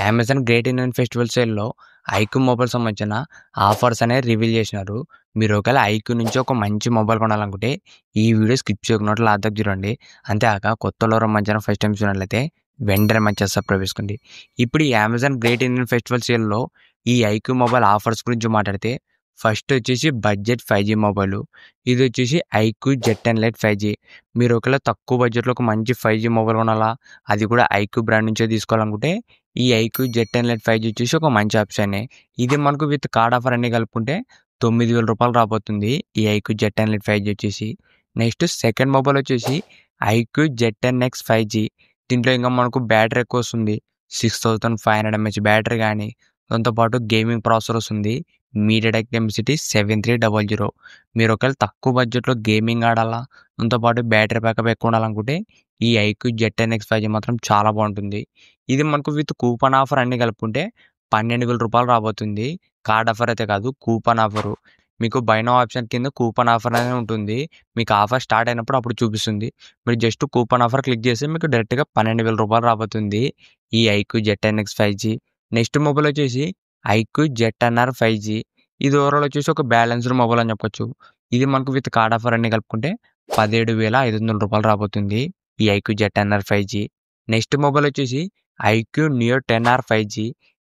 Amazon great Indian festival సేల్‌లో IQ mobile సంబంధించిన offers అనేవి రివీల్ చేసినారు. మీరు ఒకవేళ ఐక్యూ నుంచి ఒక మంచి మొబైల్ కొనాలనుకుంటే ఈ వీడియో స్కిప్ చేయకుండా లాస్ట్ దాకా చూడండి. అంతేకాక కొత్తలో మధ్యాహ్నం ఫస్ట్ టైం చూసినట్లయితే వెంటనే మంచిగా సబ్స్క్రైబ్ చేసుకోండి. ఇప్పుడు ఈ అమెజాన్ గ్రేట్ ఇండియన్ ఫెస్టివల్ సేల్‌లో ఈ ఐక్యూ మొబైల్ ఆఫర్స్ గురించి మాట్లాడితే ఫస్ట్ వచ్చేసి బడ్జెట్ 5G మొబైలు. ఇది వచ్చేసి ఐక్యూ జెడ్10 లైట్ 5G. మీరు ఒకవేళ తక్కువ బడ్జెట్‌లో ఒక మంచి 5G మొబైల్ కొనాలా, అది కూడా ఐక్యూ బ్రాండ్ నుంచే తీసుకోవాలనుకుంటే ఈ ఐక్యూ జెడ్10 లైట్ 5G వచ్చేసి ఒక మంచి ఆప్షనే. ఇది మనకు విత్ కార్డ్ ఆఫర్ అన్ని కలుపుకుంటే ₹9,000 రాబోతుంది ఈ ఐక్యూ జెడ్10 లైట్ 5G వచ్చేసి. నెక్స్ట్ సెకండ్ మొబైల్ వచ్చేసి ఐక్యూ జెడ్10X 5G. దీంట్లో ఇంకా మనకు బ్యాటరీ ఎక్కువ వస్తుంది. 6500 mAh బ్యాటరీ కానీ, దాంతోపాటు గేమింగ్ ప్రాసెసర్ వస్తుంది. MediaTek density 7300. మీరు ఒకవేళ తక్కువ బడ్జెట్‌లో గేమింగ్ ఆడాలా, దాంతోపాటు బ్యాటరీ బ్యాకప్ ఎక్కువ ఉండాలనుకుంటే ఈ ఐక్యూ జెడ్10X 5G మాత్రం చాలా బాగుంటుంది. ఇది మనకు విత్ కూపన్ ఆఫర్ అన్ని కలుపుకుంటే ₹12,000 రాబోతుంది. కార్డ్ ఆఫర్ అయితే కాదు, కూపన్ ఆఫరు. మీకు బై నౌ ఆప్షన్ కింద కూపన్ ఆఫర్ అనేది ఉంటుంది. మీకు ఆఫర్ స్టార్ట్ అయినప్పుడు అప్పుడు చూపిస్తుంది. మీరు జస్ట్ కూపన్ ఆఫర్ క్లిక్ చేస్తే మీకు డైరెక్ట్‌గా ₹12,000 రాబోతుంది ఈ ఐక్యూ జెడ్10X 5G. నెక్స్ట్ మొబైల్ వచ్చేసి ఐక్యూ జెడ్10R 5G. ఇది ఓవరాల్ వచ్చేసి ఒక బ్యాలెన్స్డ్ మొబైల్ అని చెప్పొచ్చు. ఇది మనకు విత్ కార్డ్ ఆఫర్ అన్ని కలుపుకుంటే ₹17,500 రాబోతుంది ఈ ఐక్యూ జెడ్10R 5G. నెక్స్ట్ మొబైల్ వచ్చేసి ఐక్యూ నియో 10R 5G.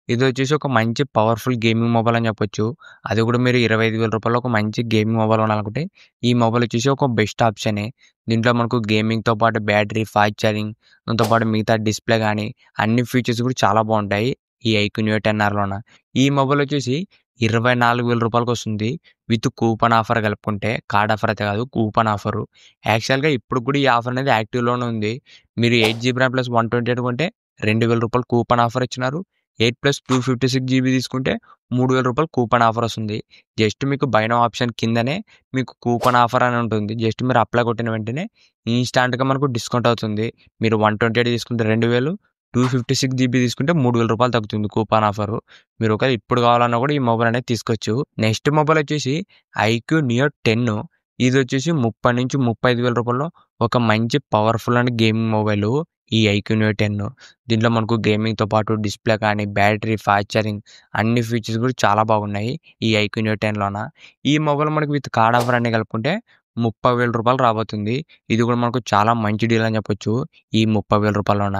ఇది వచ్చేసి ఒక మంచి పవర్ఫుల్ గేమింగ్ మొబైల్ అని చెప్పొచ్చు. అది కూడా మీరు ₹25,000 ఒక మంచి గేమింగ్ మొబైల్ కొనాలనుకుంటే ఈ మొబైల్ వచ్చేసి ఒక బెస్ట్ ఆప్షనే. దీంట్లో మనకు గేమింగ్‌తో పాటు బ్యాటరీ, ఫాస్ట్ ఛార్జింగ్, దాంతోపాటు మిగతా డిస్ప్లే కానీ అన్ని ఫీచర్స్ కూడా చాలా బాగుంటాయి ఈ ఐక్యూ నియో 10Rలోన. ఈ మొబైల్ వచ్చేసి ₹24,000 వస్తుంది విత్ కూపన్ ఆఫర్ కలుపుకుంటే. కార్డ్ ఆఫర్ అయితే కాదు, కూపన్ ఆఫరు. యాక్చువల్‌గా ఇప్పుడు కూడా ఈ ఆఫర్ అనేది యాక్టివ్‌లోనే ఉంది. మీరు 8GB ర్యామ్ ప్లస్ 128 కొంటే ₹2,000 కూపన్ ఆఫర్ ఇచ్చినారు. 8+256GB తీసుకుంటే ₹3,000 కూపన్ ఆఫర్ వస్తుంది. జస్ట్ మీకు బై నౌ ఆప్షన్ కిందనే మీకు కూపన్ ఆఫర్ అని ఉంటుంది. జస్ట్ మీరు అప్లై కొట్టిన వెంటనే ఇన్‌స్టాంట్‌గా మనకు డిస్కౌంట్ అవుతుంది. మీరు 128 తీసుకుంటే 2,000, 256GB తీసుకుంటే ₹3,000 తగ్గుతుంది కూపన్ ఆఫరు. మీరు ఒకవేళ ఇప్పుడు కావాలన్నా కూడా ఈ మొబైల్ అనేది తీసుకోవచ్చు. నెక్స్ట్ మొబైల్ వచ్చేసి ఐక్యూ నియో 10. ఇది వచ్చేసి ₹30,000-35,000 ఒక మంచి పవర్ఫుల్ అండ్ గేమింగ్ మొబైలు ఈ ఐక్యూ నియో 10. దీంట్లో మనకు గేమింగ్‌తో పాటు డిస్ప్లే కానీ, బ్యాటరీ, ఫాస్ట్ ఛార్జింగ్ అన్ని ఫీచర్స్ కూడా చాలా బాగున్నాయి ఈ ఐక్యూ నియో 10లోన. ఈ మొబైల్ మనకు విత్ కార్డ్ ఆఫర్ అన్ని కలుపుకుంటే ₹30,000 రాబోతుంది. ఇది కూడా మనకు చాలా మంచి డీల్ అని చెప్పొచ్చు ఈ ₹30,000లోన.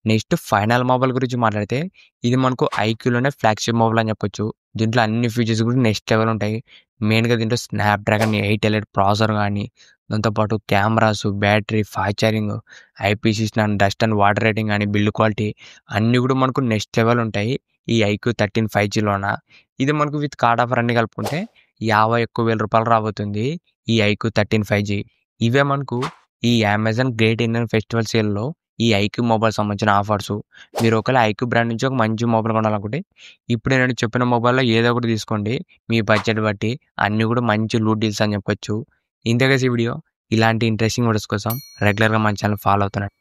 నెక్స్ట్ ఫైనల్ మొబైల్ గురించి మాట్లాడితే ఇది మనకు ఐక్యూలోనే ఫ్లాగ్‌షిప్ మొబైల్ అని చెప్పొచ్చు. దీంట్లో అన్ని ఫీచర్స్ కూడా నెక్స్ట్ లెవెల్ ఉంటాయి. మెయిన్‌గా దీంట్లో స్నాప్‌డ్రాగన్ 8 ఎలైట్ ప్రాసెసర్ కానీ, దాంతోపాటు cameras, battery, fast charging, IP69 dust and water rating కానీ, బిల్డ్ క్వాలిటీ అన్నీ కూడా మనకు నెక్స్ట్ లెవెల్ ఉంటాయి ఈ ఐక్యూ 13 5Gలోన. ఇది మనకు విత్ కార్డ్ ఆఫర్ అన్ని కలుపుకుంటే ₹51,000 రాబోతుంది ఈ ఐక్యూ 13 5G. ఇవే మనకు ఈ అమెజాన్ గ్రేట్ ఇండియన్ ఫెస్టివల్ సేల్‌లో ఈ ఐక్యూ మొబైల్ సంబంధించిన ఆఫర్సు. మీరు ఒకవేళ ఐక్యూ బ్రాండ్ నుంచి ఒక మంచి మొబైల్ కొనాలనుకుంటే ఇప్పుడు నేను చెప్పిన మొబైల్‌లో ఏదో ఒకటి తీసుకోండి. మీ బడ్జెట్ బట్టి అన్నీ కూడా మంచి లూట్ డీల్స్ అని చెప్పొచ్చు. ఇంతే గైస్ ఈ వీడియో. ఇలాంటి ఇంట్రెస్టింగ్ వీడియోస్ కోసం రెగ్యులర్‌గా మన ఛానల్ ఫాలో అవుతుండండి.